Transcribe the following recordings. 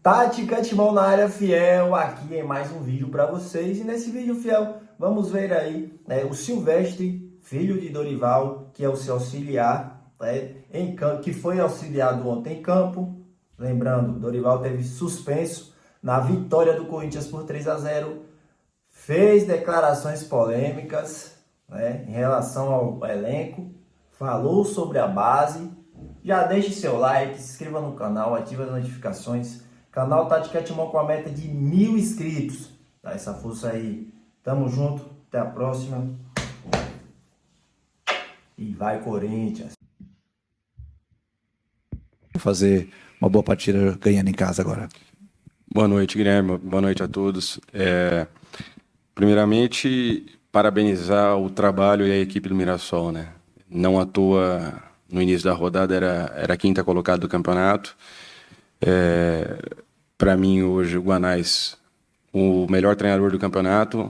Tática Timão na área, fiel, aqui em mais um vídeo para vocês. E nesse vídeo, fiel, vamos ver aí o Silvestre, filho de Dorival, que é o seu auxiliar, em campo, que foi auxiliado ontem em campo. Lembrando, Dorival teve suspenso na vitória do Corinthians por 3-0. Fez declarações polêmicas em relação ao elenco, falou sobre a base. Já deixe seu like, se inscreva no canal, ative as notificações. Canal Tática Timão com a meta de 1000 inscritos. Dá essa força aí. Tamo junto, até a próxima. E vai Corinthians. Fazer uma boa partida ganhando em casa agora. Boa noite, Guilherme. Boa noite a todos. Primeiramente, parabenizar o trabalho e a equipe do Mirassol, né? Não à toa, no início da rodada, era a quinta colocada do campeonato. Para mim, hoje, o Guanais, o melhor treinador do campeonato.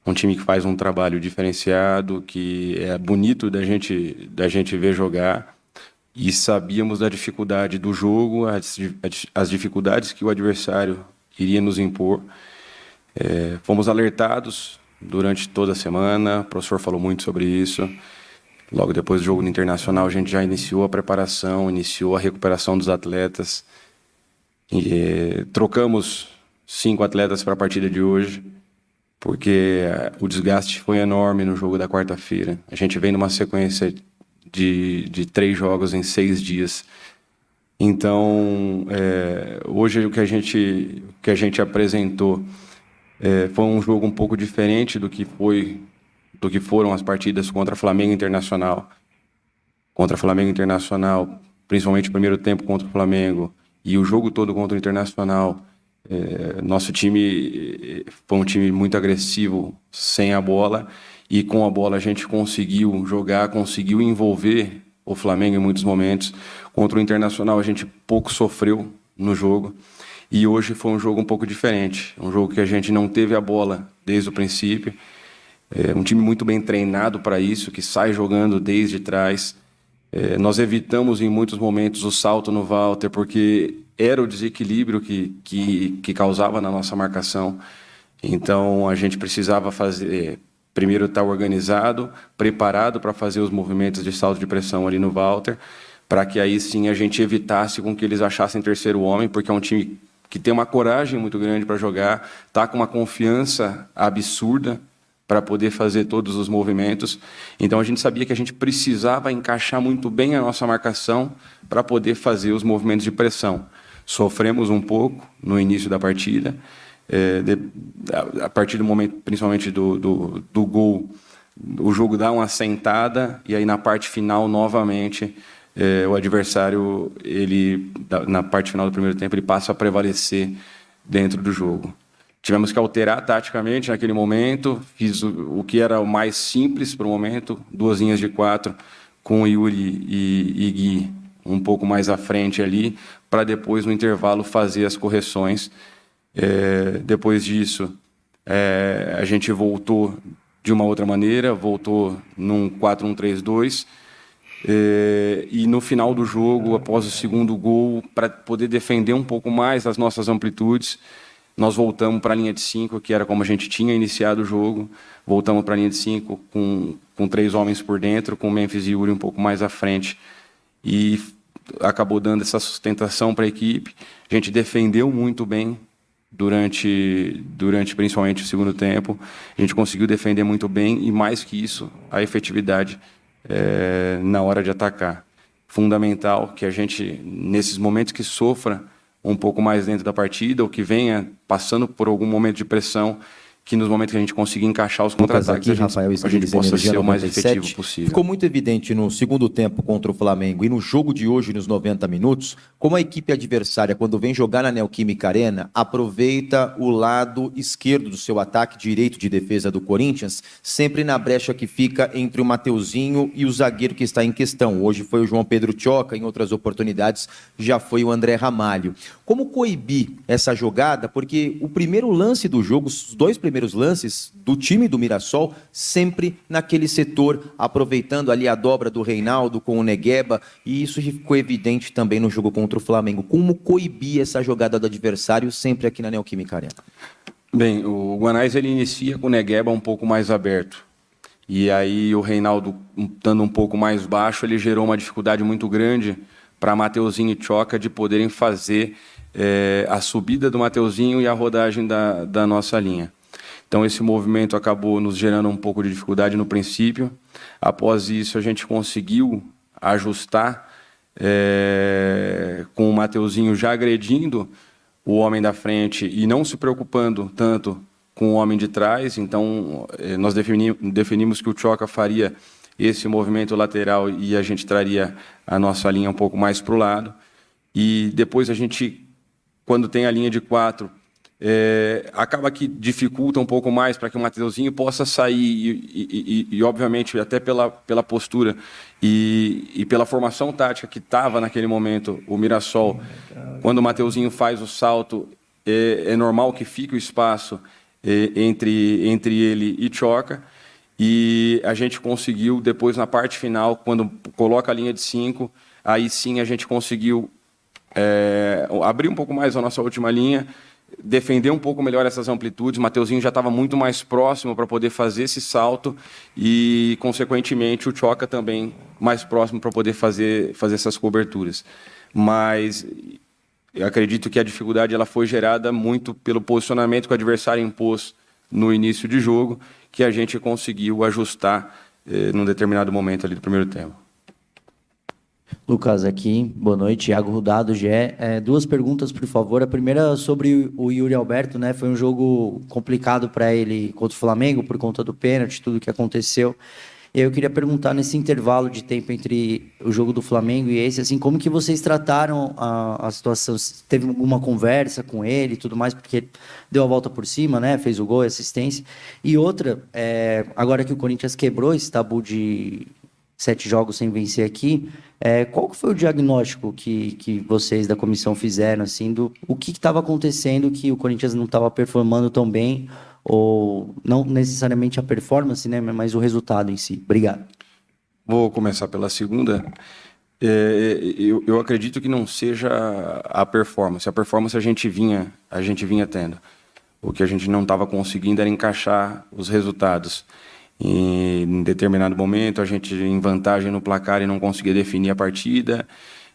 Um time que faz um trabalho diferenciado, que é bonito da gente ver jogar. E sabíamos da dificuldade do jogo, as dificuldades que o adversário iria nos impor. Fomos alertados durante toda a semana, o professor falou muito sobre isso. Logo depois do jogo no Internacional, a gente já iniciou a preparação, iniciou a recuperação dos atletas. Trocamos 5 atletas para a partida de hoje, porque o desgaste foi enorme no jogo da quarta-feira. A gente vem numa sequência de 3 jogos em 6 dias. Então, hoje o que a gente apresentou foi um jogo um pouco diferente do que foram as partidas contra Flamengo e Internacional. Contra Flamengo e Internacional, principalmente o primeiro tempo contra o Flamengo e o jogo todo contra o Internacional. Nosso time foi um time muito agressivo sem a bola, e com a bola a gente conseguiu jogar, conseguiu envolver o Flamengo em muitos momentos. Contra o Internacional a gente pouco sofreu no jogo, e hoje foi um jogo um pouco diferente, um jogo que a gente não teve a bola desde o princípio. Um time muito bem treinado para isso, que sai jogando desde trás. Nós evitamos em muitos momentos o salto no Walter, porque era o desequilíbrio que causava na nossa marcação. Então a gente precisava primeiro estar organizado, preparado para fazer os movimentos de salto de pressão ali no Walter, para que aí sim a gente evitasse com que eles achassem terceiro homem, porque é um time que tem uma coragem muito grande para jogar, está com uma confiança absurda para poder fazer todos os movimentos. Então a gente sabia que a gente precisava encaixar muito bem a nossa marcação para poder fazer os movimentos de pressão. Sofremos um pouco no início da partida, a partir do momento, principalmente do gol, o jogo dá uma sentada, e aí na parte final, novamente, o adversário, na parte final do primeiro tempo, ele passa a prevalecer dentro do jogo. Tivemos que alterar taticamente naquele momento, fiz o que era o mais simples para o momento, 2 linhas de 4 com Yuri e Gui um pouco mais à frente ali, para depois no intervalo fazer as correções. Depois disso, a gente voltou de uma outra maneira, voltou num 4-1-3-2, e no final do jogo, após o segundo gol, para poder defender um pouco mais as nossas amplitudes, nós voltamos para a linha de 5, que era como a gente tinha iniciado o jogo. Voltamos para a linha de 5 com 3 homens por dentro, com Memphis e Yuri um pouco mais à frente. E acabou dando essa sustentação para a equipe. A gente defendeu muito bem durante principalmente o segundo tempo. A gente conseguiu defender muito bem e, mais que isso, a efetividade na hora de atacar. Fundamental que a gente, nesses momentos que sofra um pouco mais dentro da partida, ou que venha passando por algum momento de pressão, que nos momentos que a gente conseguir encaixar os contra-ataques, a gente possa ser o mais efetivo possível. Ficou muito evidente no segundo tempo contra o Flamengo e no jogo de hoje, nos 90 minutos, como a equipe adversária, quando vem jogar na Neoquímica Arena, aproveita o lado esquerdo do seu ataque, direito de defesa do Corinthians, sempre na brecha que fica entre o Mateuzinho e o zagueiro que está em questão. Hoje foi o João Pedro Tchoca, em outras oportunidades já foi o André Ramalho. Como coibir essa jogada? Porque o primeiro lance do jogo, os 2 primeiros primeiros lances do time do Mirassol, sempre naquele setor, aproveitando ali a dobra do Reinaldo com o Negueba, e isso ficou evidente também no jogo contra o Flamengo. Como coibir essa jogada do adversário sempre aqui na Neoquímica Arena? Bem, o Guanais ele inicia com o Negueba um pouco mais aberto. E aí o Reinaldo, estando um pouco mais baixo, ele gerou uma dificuldade muito grande para Mateuzinho e Choca de poderem fazer a subida do Mateuzinho e a rodagem da nossa linha. Então esse movimento acabou nos gerando um pouco de dificuldade no princípio. Após isso a gente conseguiu ajustar com o Mateuzinho já agredindo o homem da frente e não se preocupando tanto com o homem de trás. Então nós definimos que o Choca faria esse movimento lateral e a gente traria a nossa linha um pouco mais para o lado. E depois a gente, quando tem a linha de 4, acaba que dificulta um pouco mais para que o Mateuzinho possa sair e obviamente, até pela postura e pela formação tática que estava naquele momento, o Mirassol, quando o Mateuzinho faz o salto, é normal que fique o espaço entre ele e Choca, e a gente conseguiu, depois na parte final, quando coloca a linha de 5, aí sim a gente conseguiu abrir um pouco mais a nossa última linha, defender um pouco melhor essas amplitudes. O Mateuzinho já estava muito mais próximo para poder fazer esse salto e, consequentemente, o Choca também mais próximo para poder fazer essas coberturas. Mas eu acredito que a dificuldade ela foi gerada muito pelo posicionamento que o adversário impôs no início de jogo, que a gente conseguiu ajustar num determinado momento ali do primeiro tempo. Lucas, aqui, boa noite, Thiago Rudado, GE. Duas perguntas, por favor. A primeira sobre o Yuri Alberto, né? Foi um jogo complicado para ele contra o Flamengo, por conta do pênalti, tudo que aconteceu. E aí eu queria perguntar, nesse intervalo de tempo entre o jogo do Flamengo e esse, assim, como que vocês trataram a situação? Teve alguma conversa com ele e tudo mais, porque deu a volta por cima, né? Fez o gol e assistência. E outra, agora que o Corinthians quebrou esse tabu de 7 jogos sem vencer aqui, qual que foi o diagnóstico que vocês da comissão fizeram, assim, do o que estava acontecendo, que o Corinthians não estava performando tão bem, ou não necessariamente a performance, né, mas o resultado em si? Obrigado. Vou começar pela segunda. Eu acredito que não seja a performance. A performance a gente vinha tendo. O que a gente não estava conseguindo era encaixar os resultados. E, em determinado momento, a gente em vantagem no placar e não conseguia definir a partida.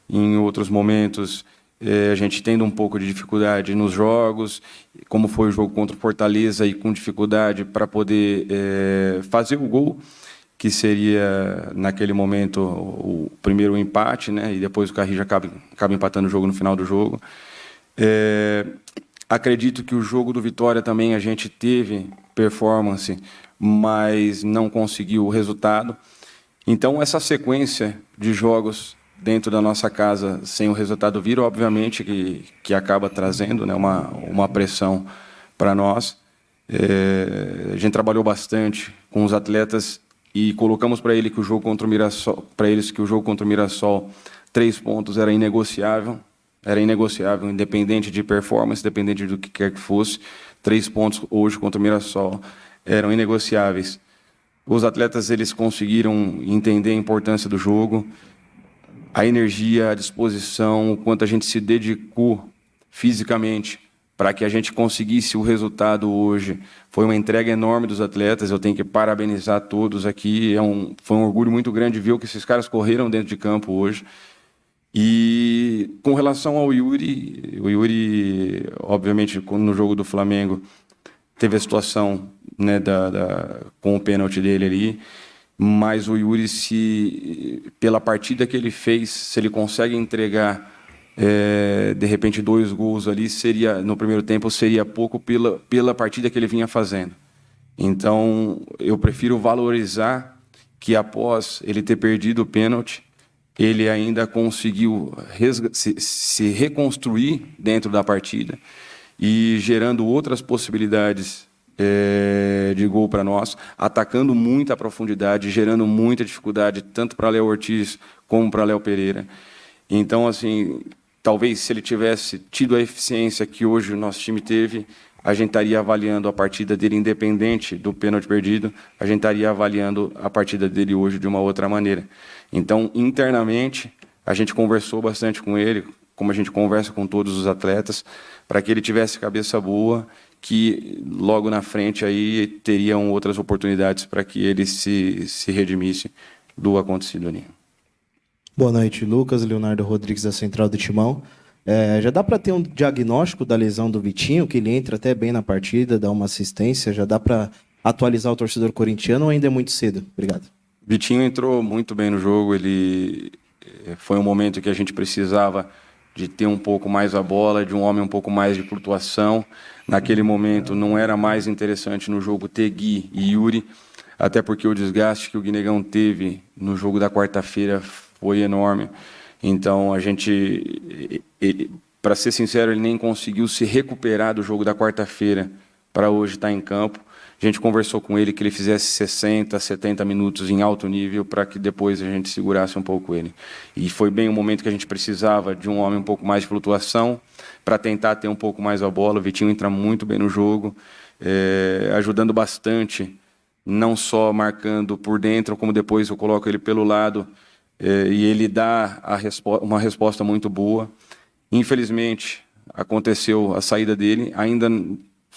Em outros momentos, a gente tendo um pouco de dificuldade nos jogos, como foi o jogo contra o Fortaleza, e com dificuldade para poder fazer o gol, que seria, naquele momento, o primeiro empate, né? E depois o Carrillo acaba empatando o jogo no final do jogo. Acredito que o jogo do Vitória também a gente teve performance, mas não conseguiu o resultado. Então, essa sequência de jogos dentro da nossa casa sem o resultado vir, obviamente que acaba trazendo, né, uma pressão para nós. A gente trabalhou bastante com os atletas e colocamos para eles que o jogo contra o Mirassol, 3 pontos era inegociável, independente de performance, independente do que quer que fosse. 3 pontos hoje contra o Mirassol eram inegociáveis. Os atletas eles conseguiram entender a importância do jogo, a energia, a disposição, o quanto a gente se dedicou fisicamente para que a gente conseguisse o resultado hoje. Foi uma entrega enorme dos atletas, eu tenho que parabenizar todos aqui. Foi um orgulho muito grande ver o que esses caras correram dentro de campo hoje. E com relação ao Yuri, o Yuri, obviamente, no jogo do Flamengo, teve a situação, né, com o pênalti dele ali, mas o Yuri, pela partida que ele fez, se ele consegue entregar, de repente, 2 gols ali, no primeiro tempo, seria pouco pela partida que ele vinha fazendo. Então, eu prefiro valorizar que, após ele ter perdido o pênalti, ele ainda conseguiu se reconstruir dentro da partida e gerando outras possibilidades de gol para nós, atacando muita profundidade, gerando muita dificuldade, tanto para Léo Ortiz como para Léo Pereira. Então, assim, talvez se ele tivesse tido a eficiência que hoje o nosso time teve, a gente estaria avaliando a partida dele independente do pênalti perdido, a gente estaria avaliando a partida dele hoje de uma outra maneira. Então, internamente, a gente conversou bastante com ele, como a gente conversa com todos os atletas, para que ele tivesse cabeça boa, que logo na frente aí teriam outras oportunidades para que ele se redimisse do acontecido ali. Boa noite, Lucas. Leonardo Rodrigues, da Central do Timão. Já dá para ter um diagnóstico da lesão do Vitinho, que ele entra até bem na partida, dá uma assistência, já dá para atualizar o torcedor corintiano ou ainda é muito cedo? Obrigado. Vitinho entrou muito bem no jogo, ele foi um momento que a gente precisava de ter um pouco mais a bola, de um homem um pouco mais de flutuação. Naquele momento não era mais interessante no jogo ter Gui e Yuri, até porque o desgaste que o Guinegão teve no jogo da quarta-feira foi enorme. Então a gente, para ser sincero, ele nem conseguiu se recuperar do jogo da quarta-feira para hoje estar em campo. A gente conversou com ele que ele fizesse 60, 70 minutos em alto nível para que depois a gente segurasse um pouco ele. E foi bem o momento que a gente precisava de um homem um pouco mais de flutuação para tentar ter um pouco mais a bola. O Vitinho entra muito bem no jogo, ajudando bastante, não só marcando por dentro, como depois eu coloco ele pelo lado e ele dá uma resposta muito boa. Infelizmente, aconteceu a saída dele, ainda...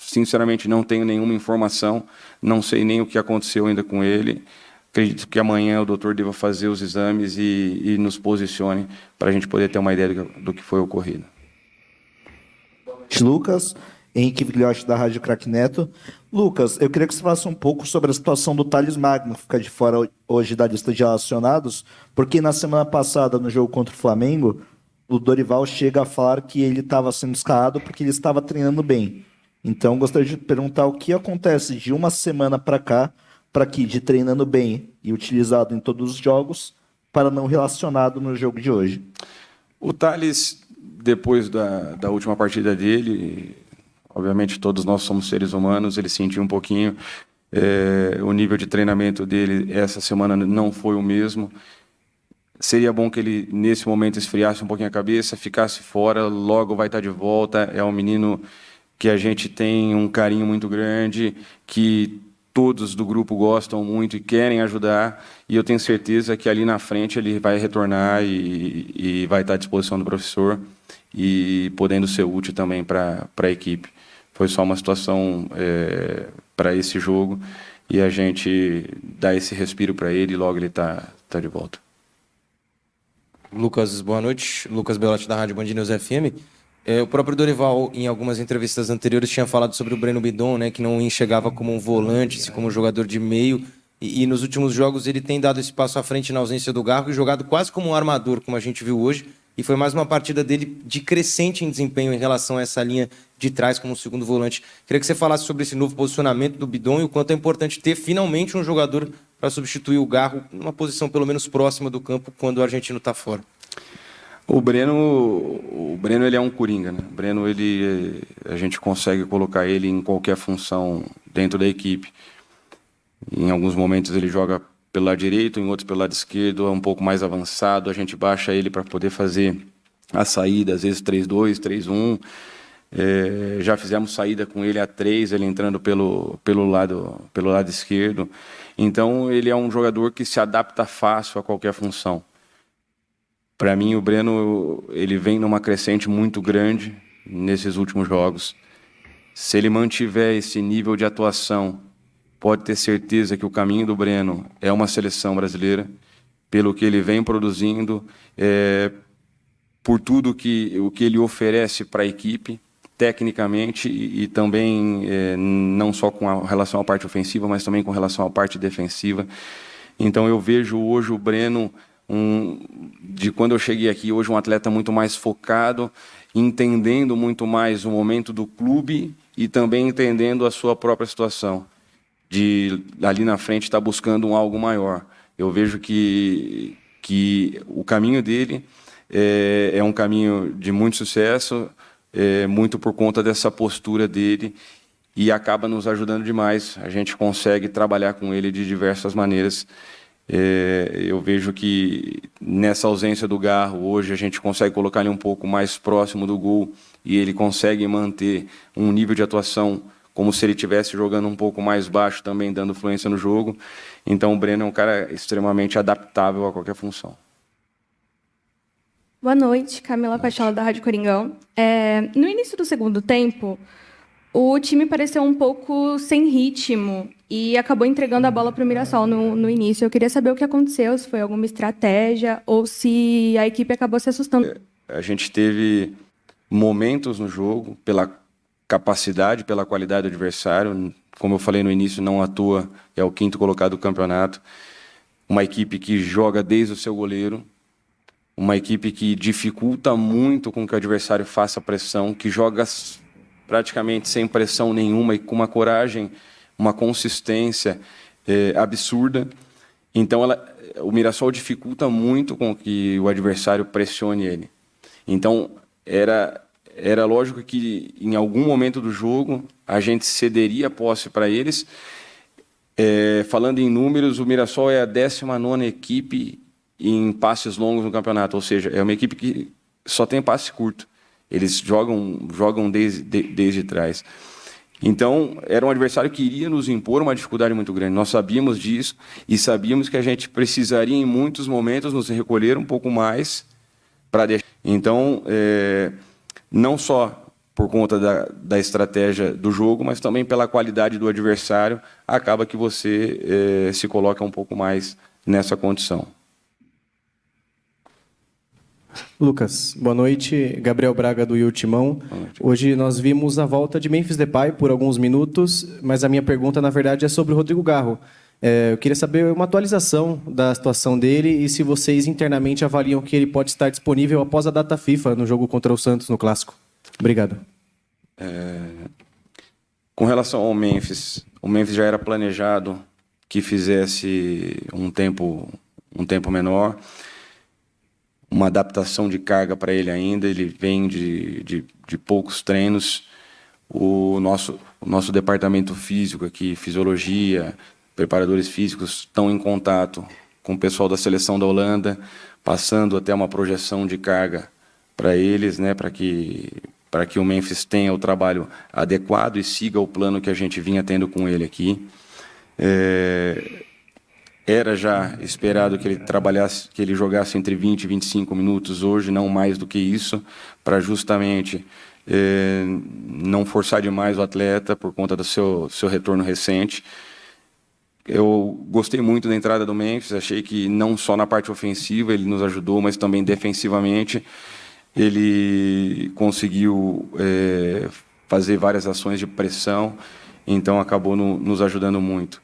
Sinceramente, não tenho nenhuma informação, não sei nem o que aconteceu ainda com ele. Acredito que amanhã o doutor deva fazer os exames e nos posicione para a gente poder ter uma ideia do que foi ocorrido. Lucas, Henrique Vigliotti, da Rádio Craque Neto. Lucas, eu queria que você falasse um pouco sobre a situação do Thales Magno, que fica de fora hoje da lista de relacionados, porque na semana passada, no jogo contra o Flamengo, o Dorival chega a falar que ele estava sendo escalado porque ele estava treinando bem. Então, gostaria de perguntar o que acontece de uma semana para cá, para que de treinando bem e utilizado em todos os jogos, para não relacionado no jogo de hoje. O Thales, depois da última partida dele, obviamente todos nós somos seres humanos, ele sentiu um pouquinho, o nível de treinamento dele essa semana não foi o mesmo. Seria bom que ele, nesse momento, esfriasse um pouquinho a cabeça, ficasse fora, logo vai estar de volta. É um menino que a gente tem um carinho muito grande, que todos do grupo gostam muito e querem ajudar, e eu tenho certeza que ali na frente ele vai retornar e vai estar à disposição do professor e podendo ser útil também para a equipe. Foi só uma situação para esse jogo e a gente dá esse respiro para ele e logo ele está de volta. Lucas, boa noite. Lucas Belotti, da Rádio Band News FM. O próprio Dorival, em algumas entrevistas anteriores, tinha falado sobre o Breno Bidon, né, que não enxergava como um volante, sim como um jogador de meio. E nos últimos jogos ele tem dado esse passo à frente na ausência do Garro e jogado quase como um armador, como a gente viu hoje. E foi mais uma partida dele de crescente em desempenho em relação a essa linha de trás como segundo volante. Queria que você falasse sobre esse novo posicionamento do Bidon e o quanto é importante ter finalmente um jogador para substituir o Garro numa posição pelo menos próxima do campo quando o argentino está fora. O Breno ele é um coringa, né? O Breno a gente consegue colocar ele em qualquer função dentro da equipe. Em alguns momentos ele joga pelo lado direito, em outros pelo lado esquerdo, é um pouco mais avançado. A gente baixa ele para poder fazer a saída, às vezes 3-2, 3-1. Já fizemos saída com ele a 3, ele entrando pelo lado esquerdo. Então ele é um jogador que se adapta fácil a qualquer função. Para mim, o Breno ele vem numa crescente muito grande nesses últimos jogos. Se ele mantiver esse nível de atuação, pode ter certeza que o caminho do Breno é uma seleção brasileira, pelo que ele vem produzindo, por tudo o que ele oferece para a equipe, tecnicamente, e também não só com relação à parte ofensiva, mas também com relação à parte defensiva. Então eu vejo hoje o Breno... de quando eu cheguei aqui, hoje um atleta muito mais focado, entendendo muito mais o momento do clube e também entendendo a sua própria situação, de ali na frente estar buscando algo maior. Eu vejo que o caminho dele é um caminho de muito sucesso, muito por conta dessa postura dele, e acaba nos ajudando demais. A gente consegue trabalhar com ele de diversas maneiras. Eu vejo que nessa ausência do Garro, hoje a gente consegue colocar ele um pouco mais próximo do gol e ele consegue manter um nível de atuação como se ele estivesse jogando um pouco mais baixo também, dando fluência no jogo. Então o Breno é um cara extremamente adaptável a qualquer função. Boa noite, Camila Pachola, da Rádio Coringão. No início do segundo tempo, o time pareceu um pouco sem ritmo e acabou entregando a bola para o Mirassol no início. Eu queria saber o que aconteceu, se foi alguma estratégia ou se a equipe acabou se assustando. A gente teve momentos no jogo, pela capacidade, pela qualidade do adversário. Como eu falei no início, não à toa, é o 5º colocado do campeonato. Uma equipe que joga desde o seu goleiro, uma equipe que dificulta muito com que o adversário faça pressão, que joga praticamente sem pressão nenhuma e com uma coragem, uma consistência absurda. Então, o Mirassol dificulta muito com que o adversário pressione ele. Então, era lógico que em algum momento do jogo a gente cederia a posse para eles. Falando em números, o Mirassol é a 19ª equipe em passes longos no campeonato, ou seja, é uma equipe que só tem passe curto. Eles jogam desde trás. Então, era um adversário que iria nos impor uma dificuldade muito grande. Nós sabíamos disso e sabíamos que a gente precisaria, em muitos momentos, nos recolher um pouco mais para deixar. Então, não só por conta da estratégia do jogo, mas também pela qualidade do adversário, acaba que você se coloca um pouco mais nessa condição. Lucas, boa noite. Gabriel Braga, do Timão. Hoje nós vimos a volta de Memphis Depay por alguns minutos, mas a minha pergunta, na verdade, é sobre o Rodrigo Garro. Eu queria saber uma atualização da situação dele e se vocês internamente avaliam que ele pode estar disponível após a data FIFA no jogo contra o Santos no Clássico. Obrigado. Com relação ao Memphis, o Memphis já era planejado que fizesse um tempo menor, uma adaptação de carga para ele ainda. Ele vem de poucos treinos. O nosso departamento físico aqui, fisiologia, preparadores físicos, estão em contato com o pessoal da seleção da Holanda, passando até uma projeção de carga para eles, né, para que o Memphis tenha o trabalho adequado e siga o plano que a gente vinha tendo com ele aqui. Era já esperado que ele jogasse entre 20 e 25 minutos hoje, não mais do que isso, para justamente não forçar demais o atleta por conta do seu retorno recente. Eu gostei muito da entrada do Memphis, achei que não só na parte ofensiva ele nos ajudou, mas também defensivamente ele conseguiu fazer várias ações de pressão, então acabou nos ajudando muito.